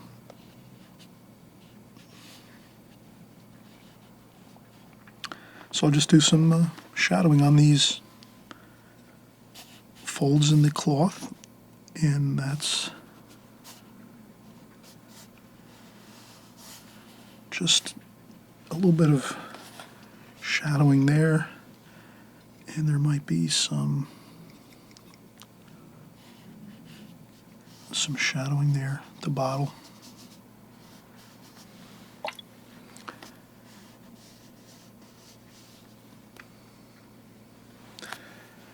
so I'll just do some shadowing on these folds in the cloth, and that's just a little bit of shadowing there, and there might be some shadowing there at the bottle.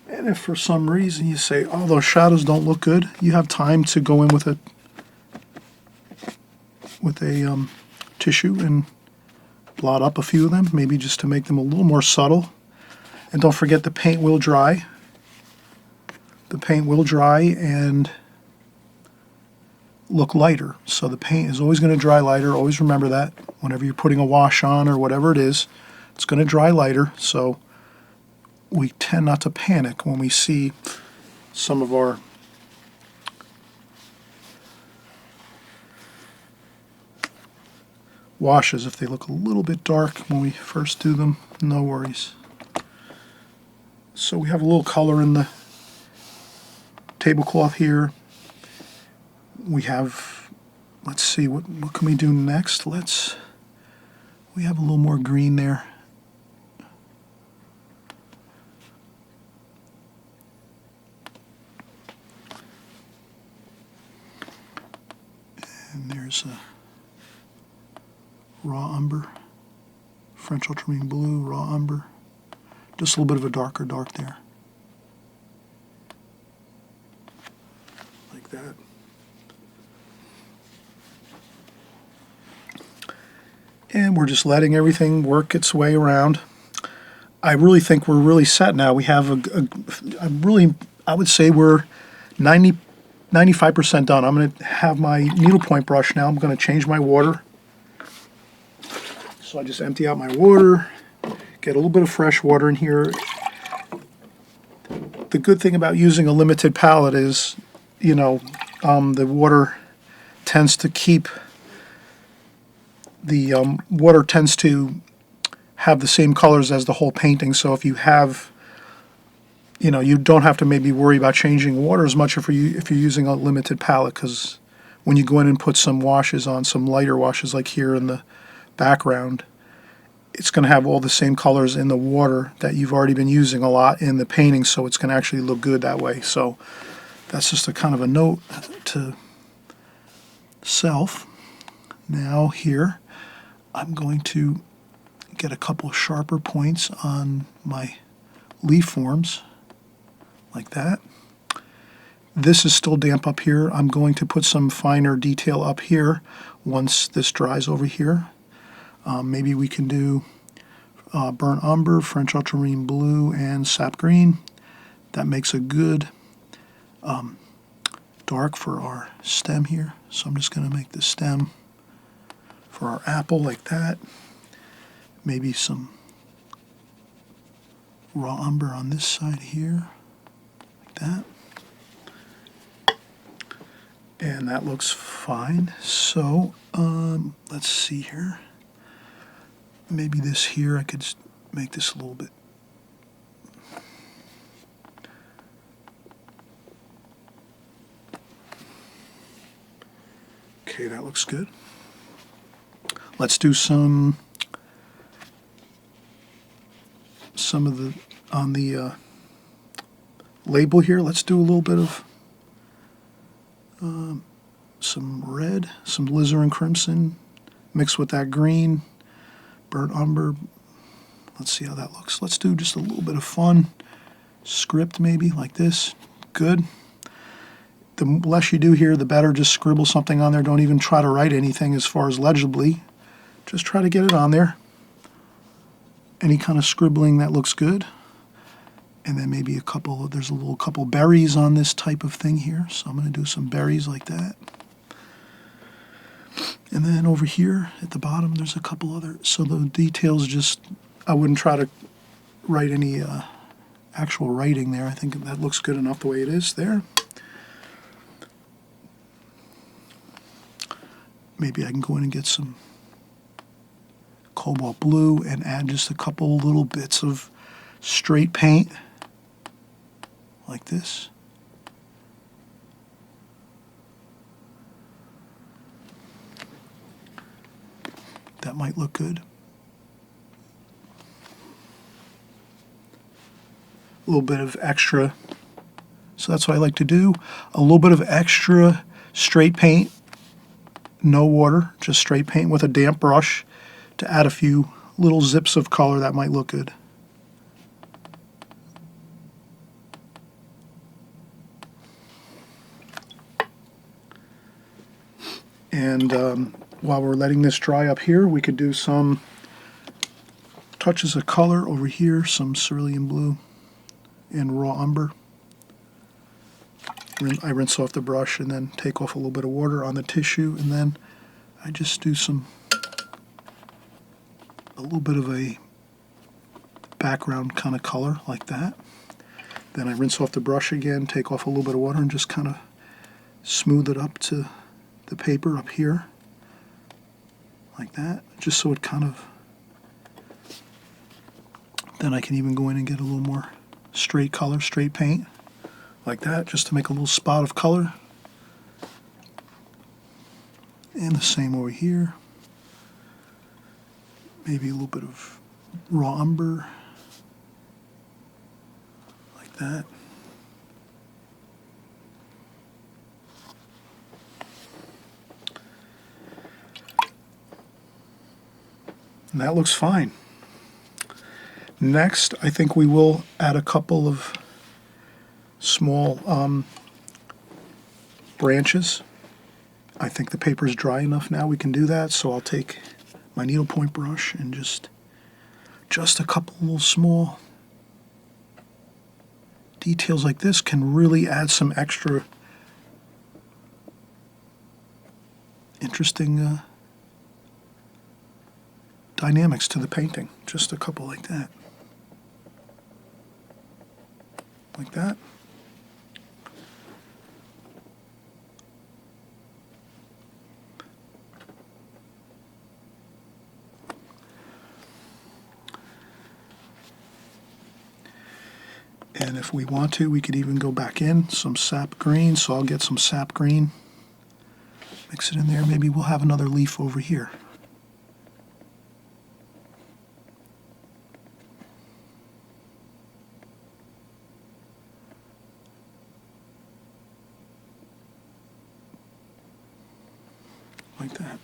And if for some reason you say, oh, those shadows don't look good, you have time to go in with a tissue and blot up a few of them, maybe just to make them a little more subtle. And don't forget, the paint will dry. The paint will dry and look lighter. So the paint is always going to dry lighter. Always remember that. Whenever you're putting a wash on or whatever it is, it's going to dry lighter. So we tend not to panic when we see some of our washes. If they look a little bit dark when we first do them, no worries. So we have a little color in the tablecloth here. We have, let's see, what can we do next? We have a little more green there. And there's a raw umber, French ultramarine blue, raw umber. Just a little bit of a darker dark there. Like that. And we're just letting everything work its way around. I really think we're really set now. We have I would say we're 95% done. I'm going to have my needlepoint brush now. I'm going to change my water. So I just empty out my water, get a little bit of fresh water in here. The good thing about using a limited palette is, the water tends to keep, water tends to have the same colors as the whole painting. So if you have, you don't have to maybe worry about changing water as much if you're using a limited palette, because when you go in and put some washes on, some lighter washes like here in the background, it's going to have all the same colors in the water that you've already been using a lot in the painting, so it's going to actually look good that way. So that's just a kind of a note to self. Now here, I'm going to get a couple sharper points on my leaf forms, like that. This is still damp up here. I'm going to put some finer detail up here once this dries over here. Maybe we can do burnt umber, French ultramarine blue, and sap green. That makes a good dark for our stem here. So I'm just going to make the stem for our apple like that. Maybe some raw umber on this side here, like that. And that looks fine. So let's see here. Maybe this here, I could make this a little bit. Okay, that looks good. Let's do some of the, on the label here, let's do a little bit of some red, some alizarin crimson, mixed with that green, burnt umber. Let's see how that looks. Let's do just a little bit of fun script, maybe like this. Good. The less you do here, the better. Just scribble something on there. Don't even try to write anything as far as legibly. Just try to get it on there. Any kind of scribbling that looks good. And then maybe there's a little couple berries on this type of thing here. So I'm going to do some berries like that. And then over here at the bottom, there's a couple other. So the details just, I wouldn't try to write any actual writing there. I think that looks good enough the way it is there. Maybe I can go in and get some cobalt blue and add just a couple little bits of straight paint like this. That might look good. A little bit of extra, so that's what I like to do. A little bit of extra straight paint, no water, just straight paint with a damp brush to add a few little zips of color that might look good. And while we're letting this dry up here, we could do some touches of color over here, some cerulean blue and raw umber. I rinse off the brush and then take off a little bit of water on the tissue, and then I just do a little bit of a background kind of color like that. Then I rinse off the brush again, take off a little bit of water, and just kind of smooth it up to the paper up here like that, just so it kind of, then I can even go in and get a little more straight color, straight paint like that, just to make a little spot of color. And the same over here. Maybe a little bit of raw umber like that. And that looks fine. Next, I think we will add a couple of small branches. I think the paper is dry enough now we can do that, so I'll take my needlepoint brush and just a couple little small details like this can really add some extra interesting dynamics to the painting. Just a couple like that. Like that. And if we want to, we could even go back in some sap green. So I'll get some sap green, mix it in there. Maybe we'll have another leaf over here. like that.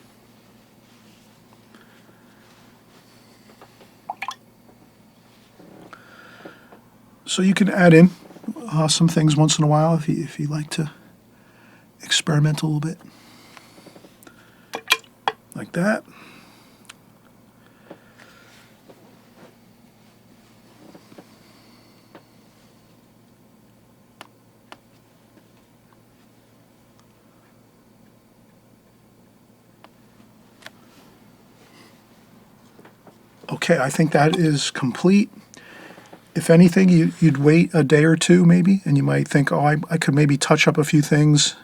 So you can add in some things once in a while if you like to experiment a little bit, like that. Okay, I think that is complete. If anything, you'd wait a day or two maybe, and you might think, oh, I could maybe touch up a few things.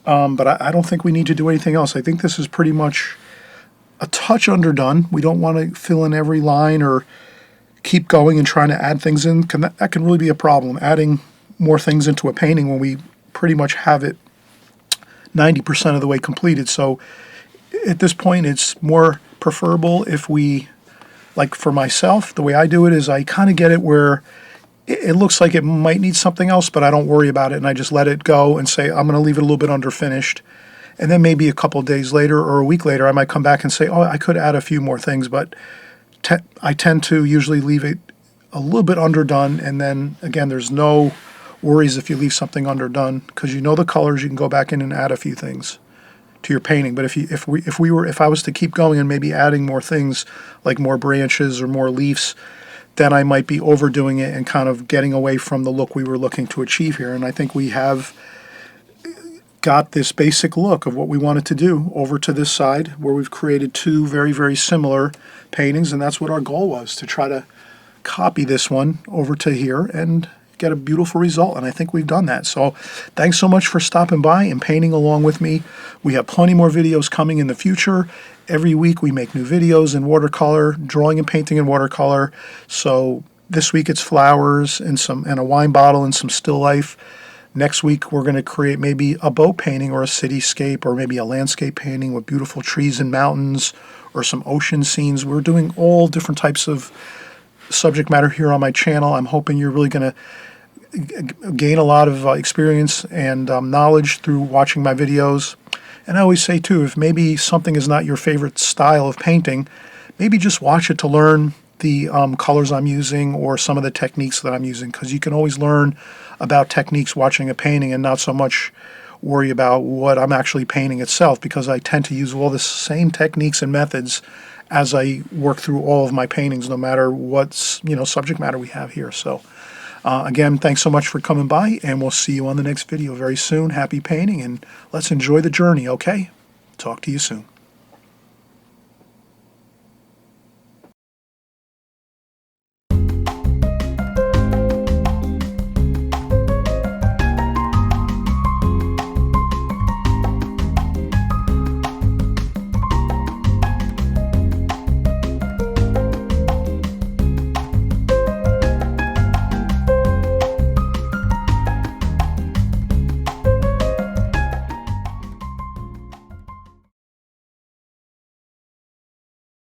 But I don't think we need to do anything else. I think this is pretty much a touch underdone. We don't want to fill in every line or keep going and trying to add things in. That can really be a problem, adding more things into a painting when we pretty much have it 90% of the way completed. So at this point, it's more preferable if we, like for myself, the way I do it is I kind of get it where it looks like it might need something else, but I don't worry about it, and I just let it go and say, I'm going to leave it a little bit underfinished. And then maybe a couple of days later or a week later, I might come back and say, oh, I could add a few more things, but I tend to usually leave it a little bit underdone, and then, again, there's no worries if you leave something underdone, because you know the colors, you can go back in and add a few things to your painting. But if I was to keep going and maybe adding more things, like more branches or more leaves, then I might be overdoing it and kind of getting away from the look we were looking to achieve here. And I think we have got this basic look of what we wanted to do over to this side, where we've created two very, very similar paintings, and that's what our goal was, to try to copy this one over to here and get a beautiful result, and I think we've done that. So thanks so much for stopping by and painting along with me. We have plenty more videos coming in the future. Every week we make new videos in watercolor, drawing and painting in watercolor. So this week it's flowers and a wine bottle and some still life. Next week we're going to create maybe a boat painting or a cityscape or maybe a landscape painting with beautiful trees and mountains or some ocean scenes. We're doing all different types of subject matter here on my channel. I'm hoping you're really going to gain a lot of experience and knowledge through watching my videos. And I always say too, if maybe something is not your favorite style of painting, maybe just watch it to learn the colors I'm using or some of the techniques that I'm using, because you can always learn about techniques watching a painting and not so much worry about what I'm actually painting itself, because I tend to use all the same techniques and methods as I work through all of my paintings, no matter what subject matter we have here. So again, thanks so much for coming by, and we'll see you on the next video very soon. Happy painting, and let's enjoy the journey, okay? Talk to you soon.